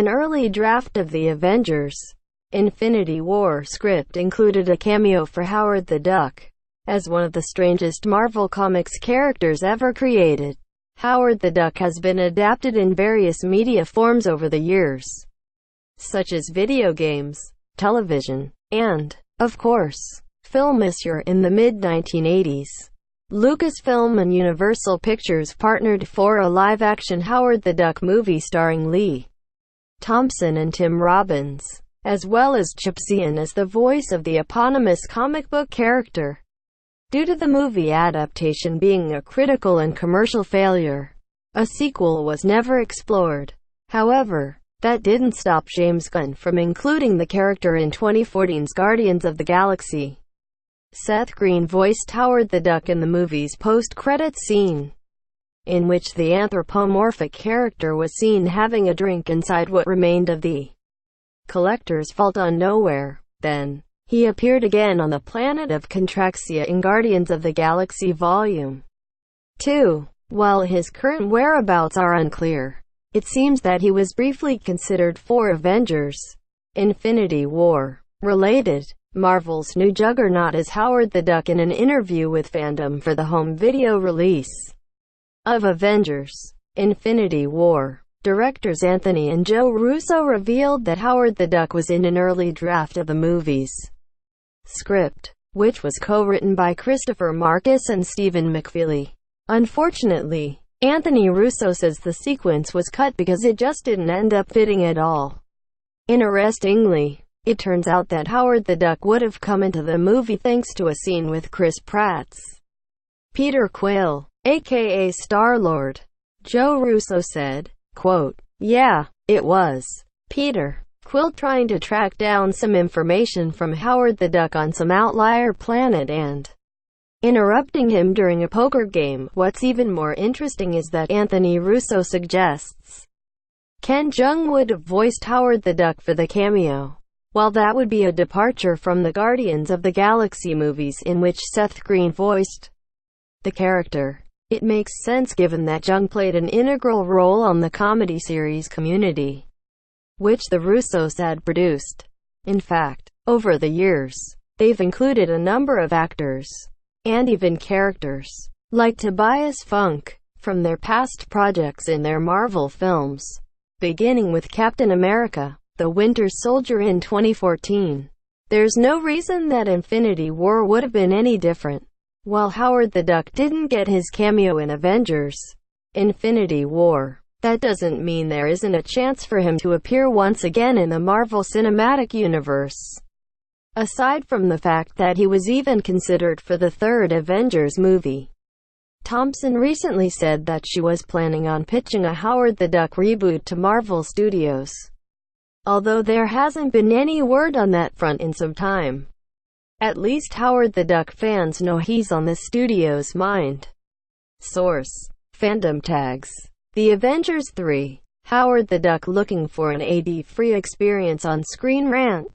An early draft of the Avengers Infinity War script included a cameo for Howard the Duck as one of the strangest Marvel Comics characters ever created. Howard the Duck has been adapted in various media forms over the years, such as video games, television, and, of course, film. In the mid-1980s, Lucasfilm and Universal Pictures partnered for a live-action Howard the Duck movie starring Lee Thompson and Tim Robbins, as well as Chip Zien as the voice of the eponymous comic book character. Due to the movie adaptation being a critical and commercial failure, a sequel was never explored. However, that didn't stop James Gunn from including the character in 2014's Guardians of the Galaxy. Seth Green voiced Howard the Duck in the movie's post-credits scene, in which the anthropomorphic character was seen having a drink inside what remained of the Collector's Vault on Knowhere. Then, he appeared again on the planet of Contraxia in Guardians of the Galaxy Volume 2. While his current whereabouts are unclear, it seems that he was briefly considered for Avengers Infinity War. Related, Marvel's new Juggernaut as Howard the Duck. In an interview with Fandom for the home video release of Avengers Infinity War, directors Anthony and Joe Russo revealed that Howard the Duck was in an early draft of the movie's script, which was co-written by Christopher Markus and Stephen McFeely. Unfortunately, Anthony Russo says the sequence was cut because it just didn't end up fitting at all. Interestingly, it turns out that Howard the Duck would have come into the movie thanks to a scene with Chris Pratts Peter Quill, aka Star-Lord. Joe Russo said, quote, "Yeah, it was Peter Quill trying to track down some information from Howard the Duck on some outlier planet and interrupting him during a poker game." What's even more interesting is that Anthony Russo suggests Ken Jeong would have voiced Howard the Duck for the cameo. While that would be a departure from the Guardians of the Galaxy movies in which Seth Green voiced the character, it makes sense given that Jeong played an integral role on the comedy series Community, which the Russos had produced. In fact, over the years, they've included a number of actors, and even characters, like Tobias Funke, from their past projects in their Marvel films, beginning with Captain America: The Winter Soldier in 2014. There's no reason that Infinity War would have been any different. While Howard the Duck didn't get his cameo in Avengers Infinity War, that doesn't mean there isn't a chance for him to appear once again in the Marvel Cinematic Universe. Aside from the fact that he was even considered for the third Avengers movie, Thompson recently said that she was planning on pitching a Howard the Duck reboot to Marvel Studios, although there hasn't been any word on that front in some time. At least Howard the Duck fans know he's on the studio's mind. Source: Fandom Tags. The Avengers 3. Howard the Duck looking for an AD-free experience on screen rant.